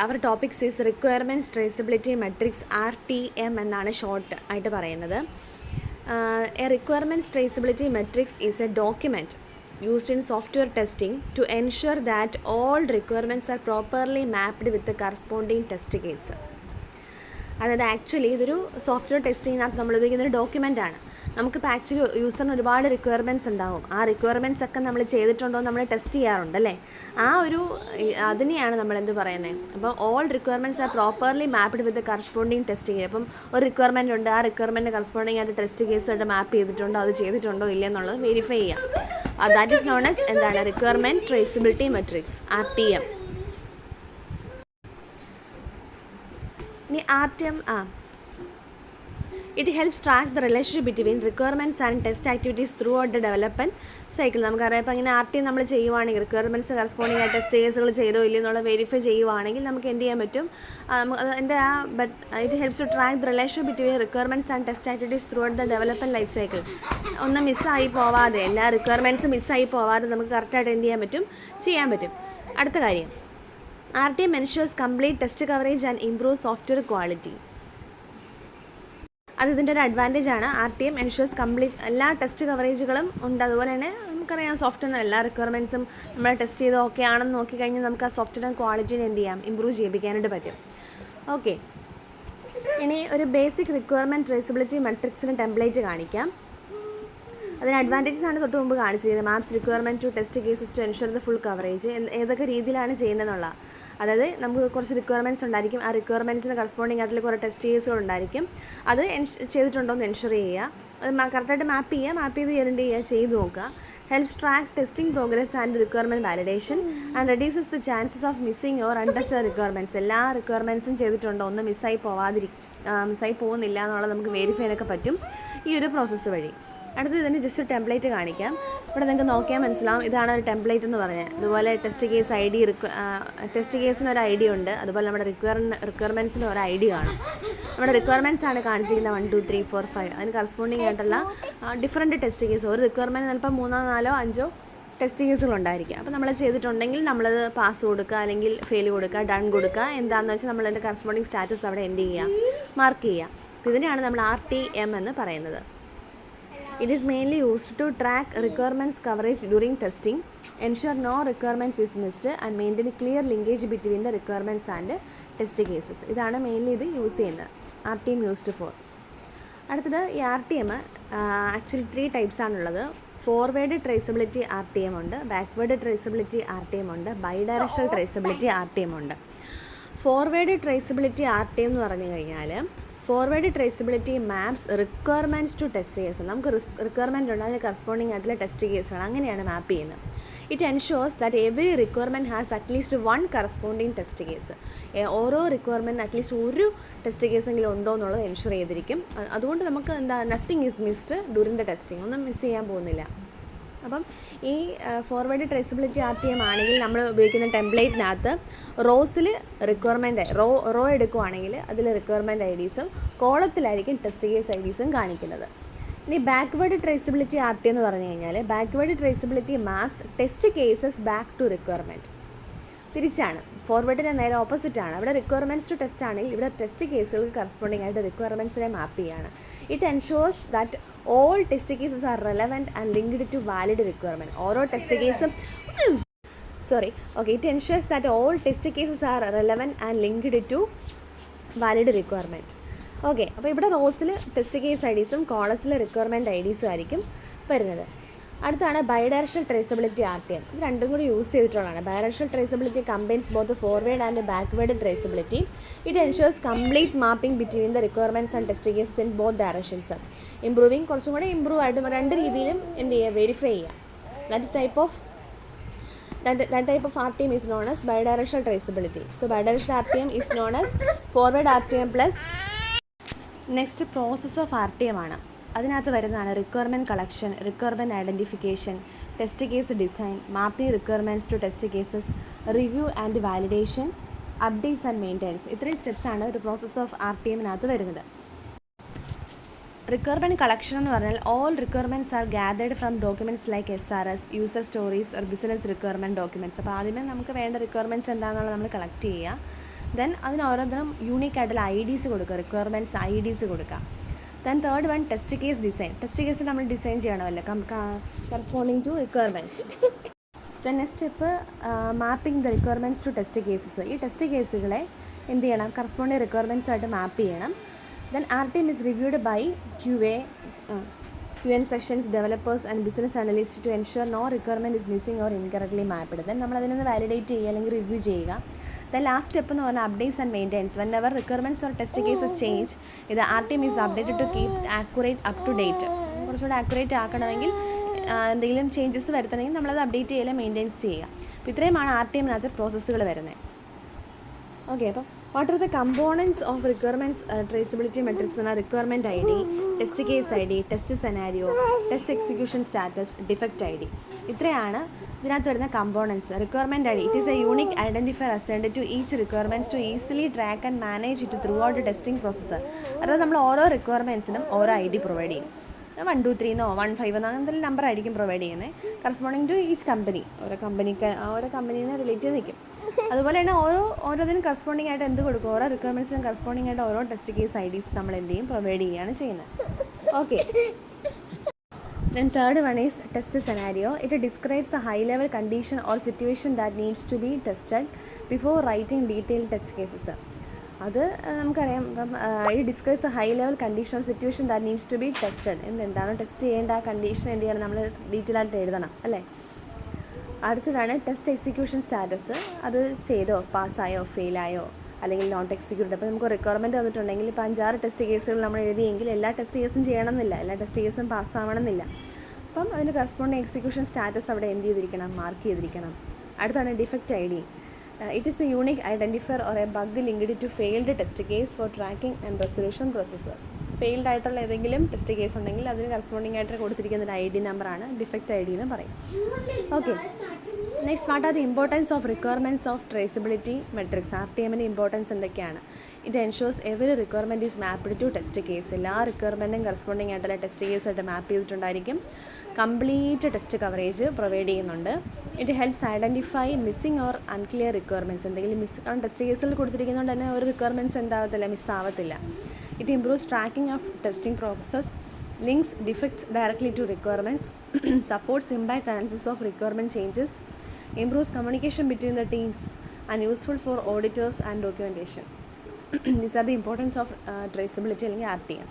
Our topics is requirements traceability matrix RTM എന്നാണ് short ആയിട്ട് പറയുന്നത്. A requirements traceability matrix is a document used in software testing to ensure that all requirements are properly mapped with the corresponding test case. അതായത് actually ഇതൊരു software ടെസ്റ്റിങ്ങിനകത്ത് നമ്മൾ ഉപയോഗിക്കുന്ന ഒരു ഡോക്യുമെൻ്റാണ്. നമുക്കിപ്പോൾ actually യൂസറിന് ഒരുപാട് റിക്വയർമെൻറ്റ്സ് ഉണ്ടാവും. ആ റിക്വയർമെൻറ്റ്സ് ഒക്കെ നമ്മൾ ചെയ്തിട്ടുണ്ടോ നമ്മൾ ടെസ്റ്റ് ചെയ്യാറുണ്ടല്ലേ. അതിനെയാണ് നമ്മൾ എന്ത് പറയുന്നത്. അപ്പോൾ all requirements are properly mapped with corresponding test case. അപ്പം ഒരു റിക്വയർമെൻറ്റ് ഉണ്ട്, ആ റിക്വയർമെൻറ്റ് കറസ്പോണ്ടിങ് ആയിട്ട് ടെസ്റ്റ് കേസായിട്ട് മാപ്പ് ചെയ്തിട്ടുണ്ടോ, അത് ചെയ്തിട്ടുണ്ടോ ഇല്ലെന്നുള്ളത് വെരിഫൈ ചെയ്യാം. ദാറ്റ് ഈസ് നോൺ ആസ് എന്താണ് റിക്വയർമെൻറ്റ് ട്രേസബിലിറ്റി മെട്രിക്സ് RTM. ഇനി RTM it helps track the relationship between requirements and test activities throughout the development cycle. നമുക്കറിയാം ഇപ്പോൾ ഇങ്ങനെ RTM നമ്മൾ ചെയ്യുവാണെങ്കിൽ റിക്വയർമെൻറ്റ്സ് കറസ്പോണ്ടിങ് ആയിട്ട് ടെസ്റ്റ് കേസുകൾ ചെയ്തോ ഇല്ലയോ എന്നുള്ള വെരിഫൈ ചെയ്യുവാണെങ്കിൽ നമുക്ക് എന്ത് ചെയ്യാൻ പറ്റും. It helps to track the relation between requirements and test activities throughout the development life cycle. ഒന്നും മിസ്സായി പോവാതെ, എല്ലാ റിക്വയർമെൻറ്റ്സും മിസ്സായി പോവാതെ നമുക്ക് കറക്റ്റായിട്ട് എന്ത് ചെയ്യാൻ പറ്റും. അടുത്ത കാര്യം, RTM ensures complete test coverage and improves software quality. ഇതിൻ്റെ ഒരു അഡ്വാൻറ്റേജ് ആണ്. RTM ensures കംപ്ലീറ്റ് എല്ലാ ടെസ്റ്റ് കവറേജുകളും ഉണ്ട്. അതുപോലെ തന്നെ നമുക്കറിയാം സോഫ്റ്റ്വെയറിന് എല്ലാ റിക്വയർമെൻറ്റ്സും നമ്മൾ ടെസ്റ്റ് ചെയ്ത് ഓക്കെ ആണെന്ന് നോക്കിക്കഴിഞ്ഞാൽ നമുക്ക് ആ സോഫ്റ്റ്വെയർ ക്വാളിറ്റിനെ എന്ത് ചെയ്യാം, ഇമ്പ്രൂവ് ചെയ്യിപ്പിക്കാനായിട്ട് പറ്റും. ഓക്കെ, ഇനി ഒരു ബേസിക് റിക്വയർമെൻറ്റ് ട്രേസബിലിറ്റി മെട്രിക്സിന് ടെംപ്ലേറ്റ് കാണിക്കാം. അതിന് അഡ്വാൻറ്റേജസ് ആണ് തൊട്ട് മുമ്പ് കാണിച്ചിരുന്നത്. Maps requirement to test cases to ensure the full coverage. ഏതൊക്കെ രീതിയിലാണ് ചെയ്യുന്നതെന്നുള്ള, അതായത് നമുക്ക് കുറച്ച് റിക്വയർമെൻറ്റ്സ് ഉണ്ടായിരിക്കും. ആ റിക്വയർമെൻറ്റ്സിന് കറസ്പോണ്ടിങ് ആയിട്ടുള്ള കുറേ ടെസ്റ്റ് കേസുകൾ ഉണ്ടായിരിക്കും. അത് ചെയ്തിട്ടുണ്ടോ എന്ന് എൻഷുർ ചെയ്യുക. അത് കറക്റ്റായിട്ട് മാപ്പ് ചെയ്ത് എന്ത് ചെയ്യുക, ചെയ്ത് നോക്കുക. Helps track testing progress and requirement validation and reduces the chances of missing or untested requirements. എല്ലാ റിക്വയർമെൻറ്റ്സും ചെയ്തിട്ടുണ്ടോ, ഒന്നും മിസ്സായി പോകുന്നില്ല എന്നുള്ളത് നമുക്ക് വെരിഫൈ ചെയ്യാനൊക്കെ പറ്റും ഈ ഒരു പ്രോസസ്സ് വഴി. അടുത്ത് ഇതിന് ജസ്റ്റ് ടെംപ്ലേറ്റ് കാണിക്കാം. ഇവിടെ നിങ്ങൾക്ക് നോക്കിയാൽ മനസ്സിലാവും, ഇതാണ് ഒരു ടെംപ്ലേറ്റ് എന്ന് പറഞ്ഞാൽ. അതുപോലെ ടെസ്റ്റ് കേസ് ID, ടെസ്റ്റ് കേസിന് ഒരു ID ഉണ്ട്. അതുപോലെ നമ്മുടെ റിക്വയർമെൻറ്റ്സിന് ഒരു ID കാണും. നമ്മുടെ റിക്വയർമെൻറ്റ്സ് ആണ് കാണിച്ചിരിക്കുന്നത് 1 2 3 4 5. അതിന് കറസ്പോണ്ടിങ് ആയിട്ടുള്ള ഡിഫറൻറ്റ് ടെസ്റ്റ് കേസ്. ഒരു റിക്വയർമെൻറ്റ് ചിലപ്പോൾ 3 4 5 ടെസ്റ്റ് കേസുകളുണ്ടായിരിക്കും. അപ്പോൾ നമ്മൾ ചെയ്തിട്ടുണ്ടെങ്കിൽ നമ്മളത് പാസ് കൊടുക്കുക, അല്ലെങ്കിൽ ഫെയിൽ കൊടുക്കുക, ഡൺ കൊടുക്കുക. എന്താണെന്ന് വെച്ചാൽ നമ്മളതിൻ്റെ കറസ്പോണ്ടിങ് സ്റ്റാറ്റസ് അവിടെ എന്ത് ചെയ്യുക, മാർക്ക് ചെയ്യുക. ഇതിനെയാണ് നമ്മൾ RTM എന്ന് പറയുന്നത്. It is mainly used to track requirements coverage during testing, ensure no requirements is missed and maintain a clear linkage between the requirements and test cases. ഇതാണ് മെയിൻലി ഇത് യൂസ് ചെയ്യുന്നത്, RTM യൂസ്ഡ് ഫോർ. അടുത്തത് ഈ RTM actually 3 types ആണുള്ളത്. Forward traceability RTM ഉണ്ട്, backward traceability RTM ഉണ്ട്, bidirectional traceability RTM ഉണ്ട്. Forward traceability RTM എന്ന് പറഞ്ഞു കഴിഞ്ഞാൽ forward traceability maps requirements to test case. നമുക്ക് റിക്വയർമെൻറ്റ് ഉണ്ട്, അതിന് കറസ്പോണ്ടിങ് ആയിട്ടുള്ള ടെസ്റ്റ് കേസുകൾ അങ്ങനെയാണ് മാപ്പ് ചെയ്യുന്നത്. It ensures that every requirement has at least 1 corresponding test case. ഓരോ റിക്വയർമെൻറ്റ് അറ്റ്ലീസ്റ്റ് ഒരു ടെസ്റ്റ് കേസെങ്കിലും ഉണ്ടോ എന്നുള്ളത് എൻഷുർ ചെയ്തിരിക്കും. അതുകൊണ്ട് നമുക്ക് nothing is missed during the testing, ഒന്നും മിസ് ചെയ്യാൻ പോകുന്നില്ല. അപ്പം ഈ ഫോർവേഡ് ട്രേസബിലിറ്റി RTM ആണെങ്കിൽ നമ്മൾ ഉപയോഗിക്കുന്ന ടെംപ്ലേറ്റിനകത്ത് റോസിൽ റിക്വയർമെൻറ്റ് റോ എടുക്കുവാണെങ്കിൽ അതിൽ റിക്വയർമെൻറ്റ് IDസും കോളത്തിലായിരിക്കും ടെസ്റ്റ് കേസ് IDസും കാണിക്കുന്നത്. ഇനി ബാക്ക്വേഡ് ട്രേസബിലിറ്റി RTM എന്ന് പറഞ്ഞു കഴിഞ്ഞാൽ backward traceability maps test cases back to requirement. തിരിച്ചാണ്, ഫോർവേഡിന് നേരെ ഓപ്പോസിറ്റാണ്. അവിടെ റിക്വയർമെൻറ്റ്സ് ടു ടെസ്റ്റ് ആണെങ്കിൽ ഇവിടെ ടെസ്റ്റ് കേസുകൾക്ക് കറസ്പോണ്ടിങ് ആയിട്ട് റിക്വയർമെൻറ്റ്സിനെ മാപ്പ് ചെയ്യുകയാണ്. It ensures that all test cases are relevant and linked to valid requirement. ഓരോ ടെസ്റ്റ് കേസും it ensures that all test cases are relevant and linked to valid requirement. Okay, അപ്പോൾ ഇവിടെ റോസിൽ test case IDസും കോളസിൽ requirement IDസും ആയിരിക്കും വരുന്നത്. അടുത്താണ് ബൈഡയറക്ഷണൽ ട്രേസബിലിറ്റി RTM. ഇത് രണ്ടും കൂടി യൂസ് ചെയ്തിട്ടുള്ളതാണ്. Bidirectional traceability combines both forward and backward traceability. It ensures complete mapping between the requirements and test cases in both directions. Improving, കുറച്ചും കൂടെ ഇമ്പ്രൂവ് ആയിട്ട് രണ്ട് രീതിയിലും എന്ത് ചെയ്യുക, വെരിഫൈ ചെയ്യുക. That type of RTM is known as bidirectional traceability. So bidirectional RTM is known as forward RTM plus. Next process of RTM ആണ്. അതിനകത്ത് വരുന്നതാണ് requirement collection, requirement identification, test case design, mapping requirements to test cases, review and validation, updates and maintenance. ഇത്രയും സ്റ്റെപ്സാണ് ഒരു process of RTMനകത്ത് വരുന്നത്. Requirement collection എന്ന് പറഞ്ഞാൽ all requirements are gathered from documents like SRS, user stories or business requirement documents. അപ്പോൾ ആദ്യമേ നമുക്ക് വേണ്ട റിക്വയർമെൻറ്റ്സ് എന്താണെന്നുള്ളത് നമ്മൾ കളക്ട് ചെയ്യുക. ദെൻ അതിന് ഓരോന്നിനും യൂണീക്ക് ആയിട്ടുള്ള IDs കൊടുക്കുക, റിക്വയർമെൻറ്റ്സ് IDs കൊടുക്കുക. Then third one test case design. Test case നമ്മൾ ഡിസൈൻ ചെയ്യണമല്ലോ corresponding to requirements. Then next step mapping the requirements to test cases. ഈ ടെസ്റ്റ് കേസുകളെ എന്ത് ചെയ്യണം, കറസ്പോണ്ടിങ് റിക്വയർമെൻറ്റ്സുമായിട്ട് മാപ്പ് ചെയ്യണം. Then RTM is reviewed by QN sessions, developers and business analyst to ensure no requirement is missing or incorrectly mapped. Then നമ്മളതിനൊന്ന് validate ചെയ്യുക അല്ലെങ്കിൽ review ചെയ്യുക. ദെൻ ലാസ്റ്റ് സ്റ്റെപ്പ് എന്ന് പറഞ്ഞാൽ updates and maintenance. Whenever requirements or test cases change, ഇത് RTM is updated to keep accurate up to date. കുറച്ചുകൂടെ accurate ആക്കണമെങ്കിൽ എന്തെങ്കിലും ചേഞ്ചസ് വരുത്തണമെങ്കിൽ നമ്മളത് അപ്ഡേറ്റ് ചെയ്യുക, മെയിൻ്റെനൻസ് ചെയ്യുക. അപ്പോൾ ഇത്രയുമാണ് RTMനകത്ത് പ്രോസസ്സുകൾ വരുന്നത്. ഓക്കെ, അപ്പോൾ what are the components of requirements traceability matrix എന്ന requirement ID, test case ID, test scenario, test execution status, defect ID. ഇത്രയാണ് ഇതിനകത്ത് വരുന്ന components. Requirement ID, it is a unique identifier assigned to each requirements to easily track and manage it throughout testing process. അതായത് നമ്മൾ ഓരോ റിക്വയർമെൻറ്റ്സിനും ഓരോ ID provide ചെയ്യും. 1, 2, 3 15 എന്തെങ്കിലും number ആയിരിക്കും പ്രൊവൈഡ് ചെയ്യുന്നത്, കറസ്പോണ്ടിങ് ടു ഈച്ച് കമ്പനി. ഓരോ കമ്പനീനെ റിലേറ്റ് ചെയ്ത് നിൽക്കും. അതുപോലെ തന്നെ ഓരോന്നിനും കറസ്പോണ്ടിങ് ആയിട്ട് എന്ത് കൊടുക്കും, ഓരോ റിക്വയർമെൻറ്റ്സിനും കറസ്പോണ്ടിങ് ആയിട്ട് ഓരോ ടെസ്റ്റ് കേസ് IDs നമ്മൾ എന്ത് ചെയ്യും, പ്രൊവൈഡ് ചെയ്യുകയാണ് ചെയ്യുന്നത്. Okay, then third one is test scenario. It describes a high level condition or situation that needs to be tested before writing detail test cases. അത് നമുക്കറിയാം. ഇപ്പം ഈ describes a high level condition or situation that needs to be tested. എന്താണ് test ചെയ്യേണ്ട ആ condition എന്ത് ചെയ്യണം, നമ്മൾ ഡീറ്റെയിൽ ആയിട്ട് എഴുതണം അല്ലേ. അടുത്തതാണ് ടെസ്റ്റ് എക്സിക്യൂഷൻ സ്റ്റാറ്റസ്. അത് ചെയ്തോ, പാസ്സായോ, ഫെയിലായോ, അല്ലെങ്കിൽ നോട്ട് എക്സിക്യൂട്ടഡ്. അപ്പോൾ നമുക്ക് റിക്വയർമെൻറ്റ് വന്നിട്ടുണ്ടെങ്കിൽ ഇപ്പോൾ 5-6 ടെസ്റ്റ് കേസുകൾ നമ്മൾ എഴുതിയെങ്കിൽ എല്ലാ ടെസ്റ്റ് കേസും ചെയ്യണമെന്നില്ല, എല്ലാ ടെസ്റ്റ് കേസും പാസ്സാവണമെന്നില്ല. അപ്പം അതിന് കറസ്പോണ്ടിങ് എക്സിക്യൂഷൻ സ്റ്റാറ്റസ് അവിടെ എന്ത് ചെയ്തിരിക്കണം, മാർക്ക് ചെയ്തിരിക്കണം. അടുത്താണ് defect ID. It is a unique identifier or a bug linked to failed test case for tracking and resolution process. Failed ആയിട്ടുള്ള ഏതെങ്കിലും ടെസ്റ്റ് കേസ് ഉണ്ടെങ്കിൽ അതിന് കറസ്പോണ്ടിങ് ആയിട്ട് കൊടുത്തിരിക്കുന്ന ഒരു ID നമ്പറാണ് ഡിഫക്റ്റ് ID എന്ന് പറയും. Okay, next what are the importance of requirements of traceability matrix. RTMൻ്റെ ഇമ്പോർട്ടൻസ് എന്തൊക്കെയാണ്? It ensures every requirement is mapped to test case. എല്ലാ റിക്വയർമെൻറ്റും കറസ്പോണ്ടിങ് ആയിട്ടുള്ള ടെസ്റ്റ് കേസായിട്ട് മാപ്പ് ചെയ്തിട്ടുണ്ടായിരിക്കും. കംപ്ലീറ്റ് ടെസ്റ്റ് കവറേജ് പ്രൊവൈഡ് ചെയ്യുന്നുണ്ട്. It helps identify missing or unclear requirements. എന്തെങ്കിലും കാരണം ടെസ്റ്റ് കേസിൽ കൊടുത്തിരിക്കുന്നതുകൊണ്ട് തന്നെ ഒരു റിക്വയർമെൻറ്റ്സ് എന്താവത്തില്ല, മിസ്സാവത്തില്ല. It improves tracking of testing process, links defects directly to requirements, supports impact analysis of requirement changes, improves communication between the teams, and useful for auditors and documentation. These are the importance of traceability അല്ലെങ്കിൽ RTM.